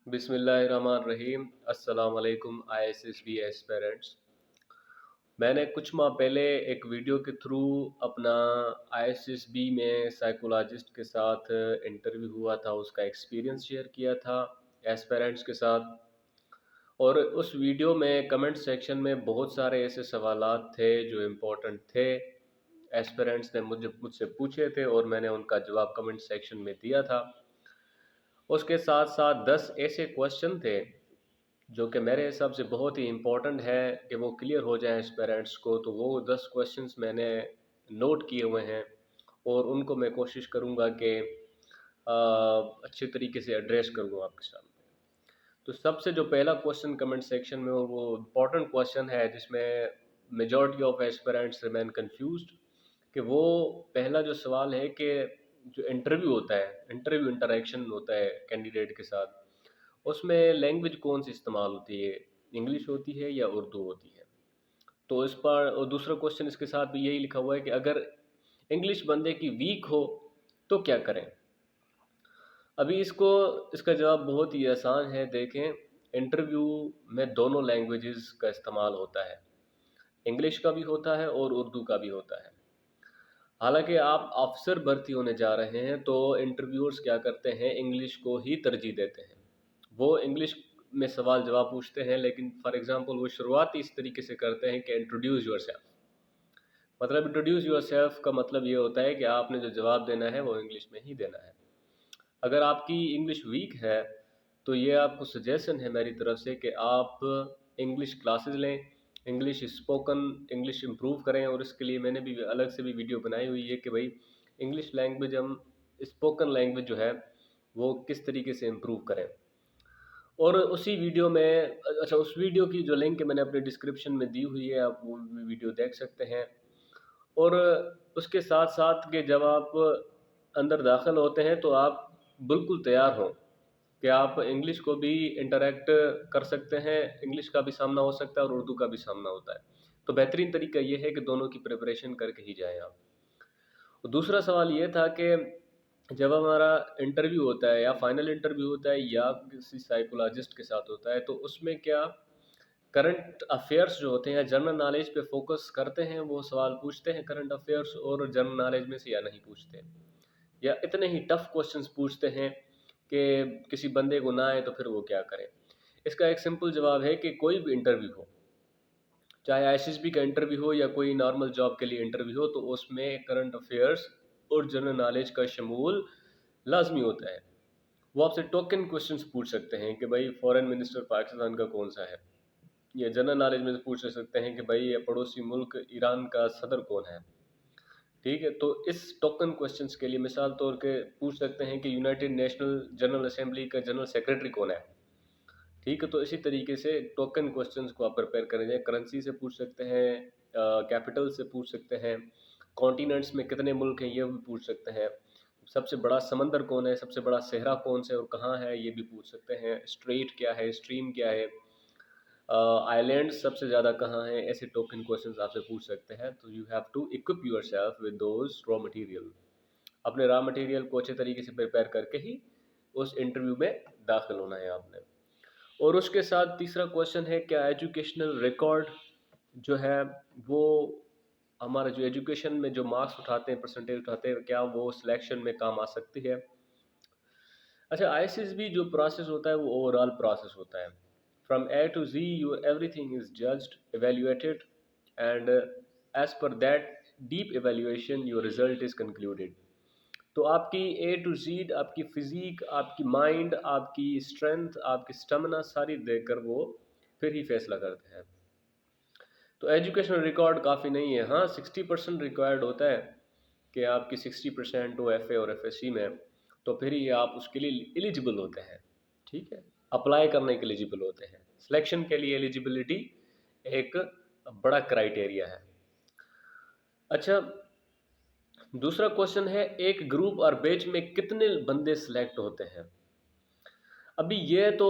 बिस्मिल्लाहिर्रहमानिर्रहीम। अस्सलाम वालेकुम आईएसएसबी एस्पिरेंट्स। मैंने कुछ माह पहले एक वीडियो के थ्रू अपना आईएसएसबी में साइकोलॉजिस्ट के साथ इंटरव्यू हुआ था, उसका एक्सपीरियंस शेयर किया था एस्पिरेंट्स के साथ। और उस वीडियो में कमेंट सेक्शन में बहुत सारे ऐसे सवालात थे जो इम्पोर्टेंट थे, एस्पिरेंट्स ने मुझसे पूछे थे और मैंने उनका जवाब कमेंट सेक्शन में दिया था। उसके साथ साथ 10 ऐसे क्वेश्चन थे जो कि मेरे हिसाब से बहुत ही इम्पोर्टेंट है कि वो क्लियर हो जाए इस पेरेंट्स को। तो वो 10 क्वेश्चंस मैंने नोट किए हुए हैं और उनको मैं कोशिश करूँगा कि अच्छे तरीके से एड्रेस करूँ आपके सामने। तो सबसे जो पहला क्वेश्चन कमेंट सेक्शन में वो इम्पोर्टेंट क्वेश्चन है जिसमें majority of aspirants remain confused, कि वो पहला जो सवाल है कि जो इंटरव्यू होता है, इंटरव्यू इंटरेक्शन होता है कैंडिडेट के साथ, उसमें लैंग्वेज कौन सी इस्तेमाल होती है, इंग्लिश होती है या उर्दू होती है। तो इस पर और दूसरा क्वेश्चन इसके साथ भी यही लिखा हुआ है कि अगर इंग्लिश बंदे की वीक हो तो क्या करें। अभी इसका जवाब बहुत ही आसान है। देखें, इंटरव्यू में दोनों लैंग्वेजेस का इस्तेमाल होता है, इंग्लिश का भी होता है और उर्दू का भी होता है। हालांकि आप अफसर भर्ती होने जा रहे हैं तो इंटरव्यूअर्स क्या करते हैं, इंग्लिश को ही तरजीह देते हैं। वो इंग्लिश में सवाल जवाब पूछते हैं, लेकिन फॉर एग्जांपल वो शुरुआत इस तरीके से करते हैं कि इंट्रोड्यूस योर सेल्फ। मतलब इंट्रोड्यूस योर सेल्फ का मतलब ये होता है कि आपने जो जवाब देना है वो इंग्लिश में ही देना है। अगर आपकी इंग्लिश वीक है तो ये आपको सजेशन है मेरी तरफ से कि आप इंग्लिश क्लासेस लें, इंग्लिश स्पोकन इंग्लिश इम्प्रूव करें। और इसके लिए मैंने भी अलग से भी वीडियो बनाई हुई है कि भाई इंग्लिश लैंग्वेज हम स्पोकन लैंग्वेज जो है वो किस तरीके से इम्प्रूव करें। और उसी वीडियो में अच्छा, उस वीडियो की जो लिंक मैंने अपने डिस्क्रिप्शन में दी हुई है, आप वो वीडियो देख सकते हैं। और उसके साथ साथ कि जब आप अंदर दाखिल होते हैं तो आप बिल्कुल तैयार हों कि आप इंग्लिश को भी इंटरेक्ट कर सकते हैं, इंग्लिश का भी सामना हो सकता है और उर्दू का भी सामना होता है। तो बेहतरीन तरीका ये है कि दोनों की प्रिपरेशन करके ही जाएं आप। और दूसरा सवाल ये था कि जब हमारा इंटरव्यू होता है या फाइनल इंटरव्यू होता है या किसी साइकोलॉजिस्ट के साथ होता है, तो उसमें क्या करंट अफेयर्स जो होते हैं या जनरल नॉलेज पे फोकस करते हैं, वो सवाल पूछते हैं करंट अफेयर्स और जनरल नॉलेज में से, या नहीं पूछते, या इतने ही टफ क्वेश्चंस पूछते हैं कि किसी बंदे को ना आए तो फिर वो क्या करें। इसका एक सिंपल जवाब है कि कोई भी इंटरव्यू हो, चाहे आईएसएसबी का इंटरव्यू हो या कोई नॉर्मल जॉब के लिए इंटरव्यू हो, तो उसमें करंट अफेयर्स और जनरल नॉलेज का शमूल लाजमी होता है। वो आपसे टोकन क्वेश्चंस पूछ सकते हैं कि भाई फॉरेन मिनिस्टर पाकिस्तान का कौन सा है, या जनरल नॉलेज में से पूछ सकते हैं कि भाई ये पड़ोसी मुल्क ईरान का सदर कौन है। ठीक है, तो इस टोकन क्वेश्चंस के लिए मिसाल तौर के पूछ सकते हैं कि यूनाइटेड नेशनल जनरल असेंबली का जनरल सेक्रेटरी कौन है। ठीक है, तो इसी तरीके से टोकन क्वेश्चंस को आप प्रिपेयर करें, जैसे करेंसी से पूछ सकते हैं, कैपिटल से पूछ सकते हैं, कॉन्टिनेंट्स में कितने मुल्क हैं ये भी पूछ सकते हैं, सबसे बड़ा समंदर कौन है, सबसे बड़ा सहरा कौन से और कहाँ है ये भी पूछ सकते हैं, स्ट्रेट क्या है, स्ट्रीम क्या है, आइलैंड सबसे ज़्यादा कहाँ हैं। ऐसे टोकन क्वेश्चंस आपसे पूछ सकते हैं। तो you have to equip yourself with those raw material. अपने रॉ मटेरियल को अच्छे तरीके से प्रिपेयर करके ही उस इंटरव्यू में दाखिल होना है आपने। और उसके साथ तीसरा क्वेश्चन है, क्या एजुकेशनल रिकॉर्ड जो है वो हमारा जो एजुकेशन में जो मार्क्स उठाते हैं, परसेंटेज उठाते हैं, क्या वो सिलेक्शन में काम आ सकती है। अच्छा, आईएसएसबी जो प्रोसेस होता है वो ओवरऑल प्रोसेस होता है। From A to Z your everything is judged, evaluated, and as per that deep evaluation your result is concluded. तो आपकी ए टू जीड, आपकी फिजिक, आपकी माइंड, आपकी स्ट्रेंथ, आपकी स्टेमिना सारी देखकर वो फिर ही फैसला करते हैं। तो एजुकेशनल रिकॉर्ड काफ़ी नहीं है। हाँ, 60% रिक्वायर्ड होता है कि आपकी 60% हो एफ ए और एफ एस सी में, तो फिर ही आप उसके लिए एलिजिबल होते हैं। ठीक है, अप्लाई करने के लिए एलिजिबल होते हैं। सिलेक्शन के लिए एलिजिबिलिटी एक बड़ा क्राइटेरिया है। अच्छा, दूसरा क्वेश्चन है, एक ग्रुप और बैच में कितने बंदे सिलेक्ट होते हैं। अभी ये तो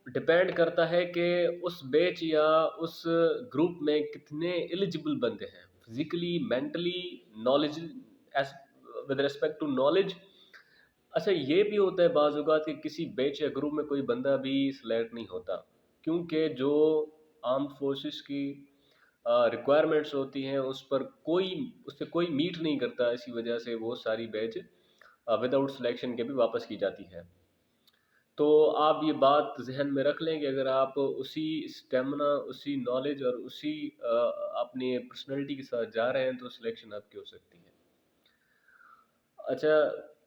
डिपेंड करता है कि उस बैच या उस ग्रुप में कितने एलिजिबल बंदे हैं, physically, mentally, knowledge, with respect to knowledge, अच्छा, ये भी होता है बाज़ औक़ात कि किसी बैच या ग्रुप में कोई बंदा भी सिलेक्ट नहीं होता, क्योंकि जो आर्म्ड फोर्सेस की रिक्वायरमेंट्स होती हैं उस पर कोई उससे कोई मीट नहीं करता, इसी वजह से वो सारी बैच विदाउट सिलेक्शन के भी वापस की जाती है। तो आप ये बात ज़हन में रख लें कि अगर आप उसी स्टेमिना, उसी नॉलेज और उसी अपनी पर्सनैलिटी के साथ जा रहे हैं तो सिलेक्शन आपकी हो सकती है। अच्छा,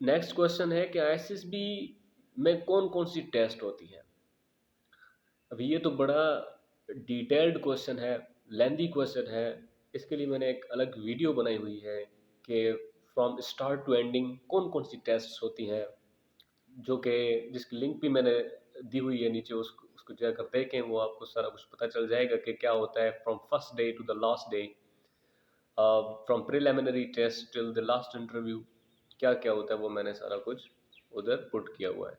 नेक्स्ट क्वेश्चन है कि आईएसएसबी में कौन-कौन सी टेस्ट होती हैं? अभी ये तो बड़ा डिटेल्ड क्वेश्चन है, लेंथी क्वेश्चन है। इसके लिए मैंने एक अलग वीडियो बनाई हुई है कि फ्रॉम स्टार्ट टू एंडिंग कौन-कौन सी टेस्ट्स होती हैं, जो कि जिसकी लिंक भी मैंने दी हुई है नीचे, उसको उसको जाकर देखें, वो आपको सारा कुछ पता चल जाएगा कि क्या होता है from first day to the last day, from preliminary test till the last interview, क्या-क्या होता है वो मैंने सारा कुछ उधर पुट किया हुआ है।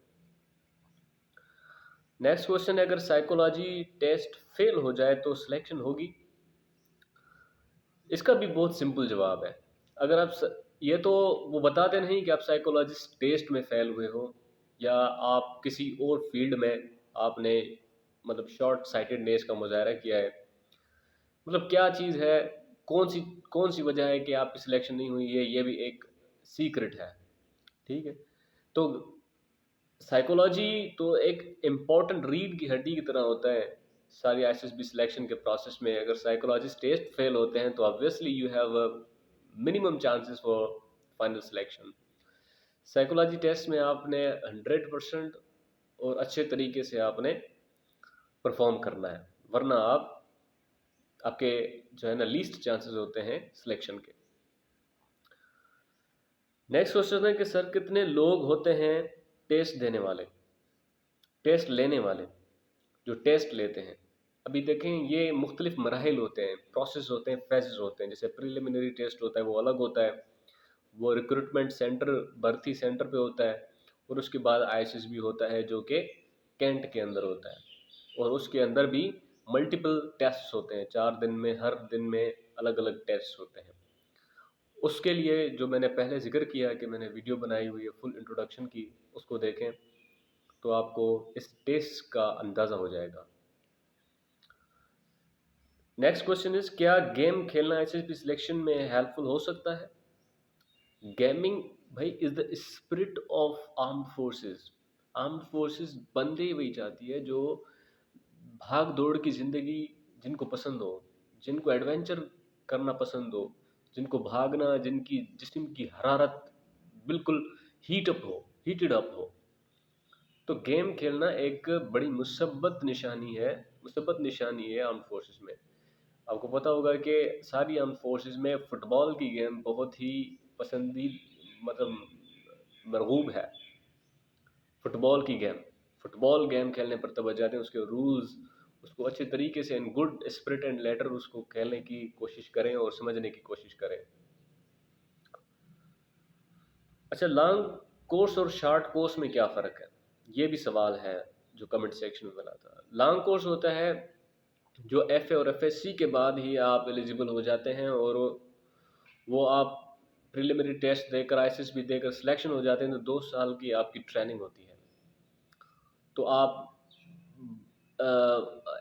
नेक्स्ट क्वेश्चन है, अगर साइकोलॉजी टेस्ट फेल हो जाए तो सिलेक्शन होगी? इसका भी बहुत सिंपल जवाब है। अगर आप ये तो वो बताते नहीं कि आप साइकोलॉजिस्ट टेस्ट में फेल हुए हो या आप किसी और फील्ड में आपने मतलब शॉर्ट साइटेडनेस का मुजाहरा किया है। मतलब क्या चीज़ है, कौन सी वजह है कि आपकी सिलेक्शन नहीं हुई है, ये भी एक सीक्रेट है। ठीक है, तो साइकोलॉजी तो एक इम्पॉर्टेंट रीढ़ की हड्डी की तरह होता है सारी एसएसबी सिलेक्शन के प्रोसेस में। अगर साइकोलॉजिस्ट टेस्ट फेल होते हैं तो obviously you have minimum chances for final selection. Psychology test में आपने 100% और अच्छे तरीके से आपने परफॉर्म करना है, वरना आपके जो है ना लीस्ट चांसेस होते हैं सिलेक्शन के। नेक्स्ट क्वेश्चन है कि सर कितने लोग होते हैं टेस्ट देने वाले, टेस्ट लेने वाले, जो टेस्ट लेते हैं? अभी देखें, ये मुख्तलिफ मराहिल होते हैं, प्रोसेस होते हैं, फेजेस होते हैं। जैसे प्रिलिमिनरी टेस्ट होता है वो अलग होता है, वो रिक्रूटमेंट सेंटर, भर्ती सेंटर पे होता है। और उसके बाद आईएसएसबी होता है जो कि कैंट के अंदर होता है, और उसके अंदर भी मल्टीपल टेस्ट होते हैं, 4 दिन में, हर दिन में अलग अलग टेस्ट होते हैं। उसके लिए जो मैंने पहले जिक्र किया कि मैंने वीडियो बनाई हुई है फुल इंट्रोडक्शन की, उसको देखें तो आपको इस टेस्ट का अंदाज़ा हो जाएगा। नेक्स्ट क्वेश्चन इज, क्या गेम खेलना एसएसबी सिलेक्शन में हेल्पफुल हो सकता है? गेमिंग भाई is the spirit of armed forces. Armed forces बंदे वही चाहती है जो भाग दौड़ की ज़िंदगी जिनको पसंद हो, जिनको एडवेंचर करना पसंद हो, जिनको भागना, जिनकी जिस्म की हरारत बिल्कुल हीटेड अप हो, तो गेम खेलना एक बड़ी मुसब्बत निशानी है आर्म्ड फोर्सेस में। आपको पता होगा कि सारी आर्म्ड फोर्सेस में फ़ुटबॉल की गेम बहुत ही मतलब मरगूब है। फ़ुटबॉल गेम खेलने पर तवज्जो दें, उसके रूल्स, उसको अच्छे तरीके से in good spirit and later उसको खेलने की कोशिश करें और समझने की कोशिश करें। अच्छा, लॉन्ग कोर्स और शॉर्ट कोर्स में क्या फ़र्क है? ये भी सवाल है जो कमेंट सेक्शन में मिला था। लॉन्ग कोर्स होता है जो एफए और एफएससी के बाद ही आप एलिजिबल हो जाते हैं, और वो आप प्रिलिमिनरी टेस्ट देकर, आईएसएसबी देकर सिलेक्शन हो जाते हैं, तो 2 साल की आपकी ट्रेनिंग होती है। तो आप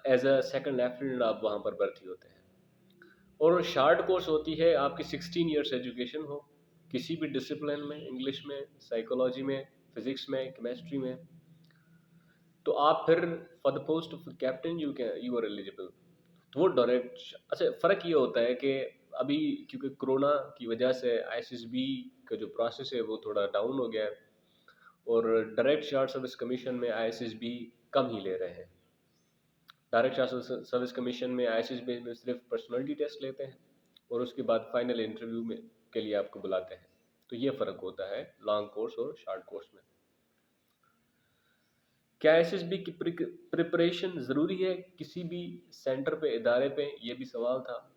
एज अ सेकंड लेफ्टिनेंट आप वहाँ पर भर्ती होते हैं। और शार्ट कोर्स होती है आपकी 16 ईयर्स एजुकेशन हो किसी भी डिसिप्लिन में, इंग्लिश में, साइकोलॉजी में, फिजिक्स में, केमिस्ट्री में, तो आप फिर for the post of captain you are eligible. तो वो डायरेक्ट, अच्छा फ़र्क ये होता है कि अभी क्योंकि कोरोना की वजह से आईएसएसबी का जो प्रोसेस है वो थोड़ा डाउन हो गया है, और डायरेक्ट शार्ट सर्विस कमीशन में आईएसएसबी कम ही ले रहे हैं। डायरेक्ट शार्ट सर्विस कमीशन में आईएसएसबी में सिर्फ पर्सनालिटी टेस्ट लेते हैं और उसके बाद फाइनल इंटरव्यू में के लिए आपको बुलाते हैं। तो ये फ़र्क होता है लॉन्ग कोर्स और शॉर्ट कोर्स में। क्या एसएसबी की प्रिपरेशन ज़रूरी है किसी भी सेंटर पे, इदारे पे? ये भी सवाल था।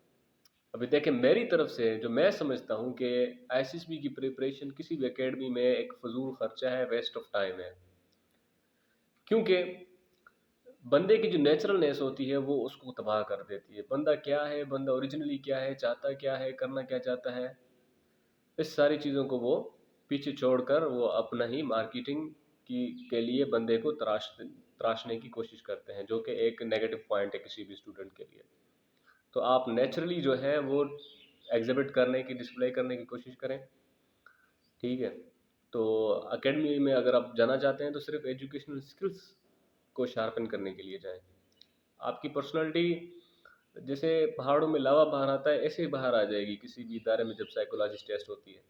अभी देखें, मेरी तरफ से जो मैं समझता हूँ कि एसएसबी की प्रिपरेशन किसी भी एकेडमी में एक फजूल खर्चा है, वेस्ट ऑफ टाइम है। क्योंकि बंदे की जो नेचुरलनेस होती है वो उसको तबाह कर देती है। बंदा क्या है, बंदा ओरिजिनली क्या है, चाहता क्या है, करना क्या चाहता है, इस सारी चीज़ों को वो पीछे छोड़कर वो अपना ही मार्केटिंग के लिए बंदे को तराशने की कोशिश करते हैं, जो कि एक नेगेटिव पॉइंट है किसी भी स्टूडेंट के लिए। तो आप नेचुरली जो है वो एग्जिबिट करने की, डिस्प्ले करने की कोशिश करें, ठीक है। तो एकेडमी में अगर आप जाना चाहते हैं तो सिर्फ एजुकेशनल स्किल्स को शार्पन करने के लिए जाएं। आपकी पर्सनालिटी जैसे पहाड़ों में लावा बाहर आता है, ऐसे ही बाहर आ जाएगी किसी भी इदारे में जब साइकोलॉजिस्ट टेस्ट होती है।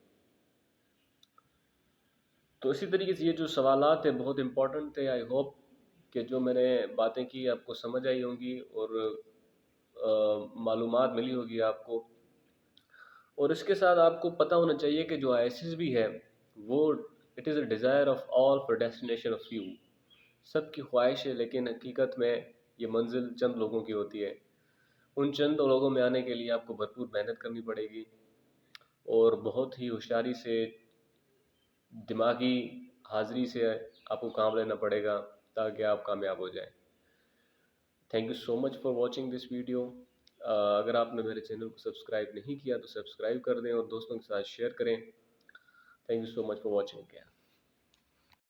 तो इसी तरीके से ये जो सवालात है बहुत इंपॉर्टेंट थे। आई होप कि जो मैंने बातें की आपको समझ आई होंगी और मालूमात मिली होगी आपको। और इसके साथ आपको पता होना चाहिए कि जो आईएसएसबी है वो it is a desire of all for destination of few. सबकी ख्वाहिश है, लेकिन हकीकत में ये मंजिल चंद लोगों की होती है। उन चंद लोगों में आने के लिए आपको भरपूर मेहनत करनी पड़ेगी और बहुत ही होशियारी से, दिमागी हाजिरी से आपको काम लेना पड़ेगा ताकि आप कामयाब हो जाएं। Thank you so much for watching this video. अगर आपने मेरे चैनल को सब्सक्राइब नहीं किया तो सब्सक्राइब कर दें और दोस्तों के साथ शेयर करें। Thank you so much for watching.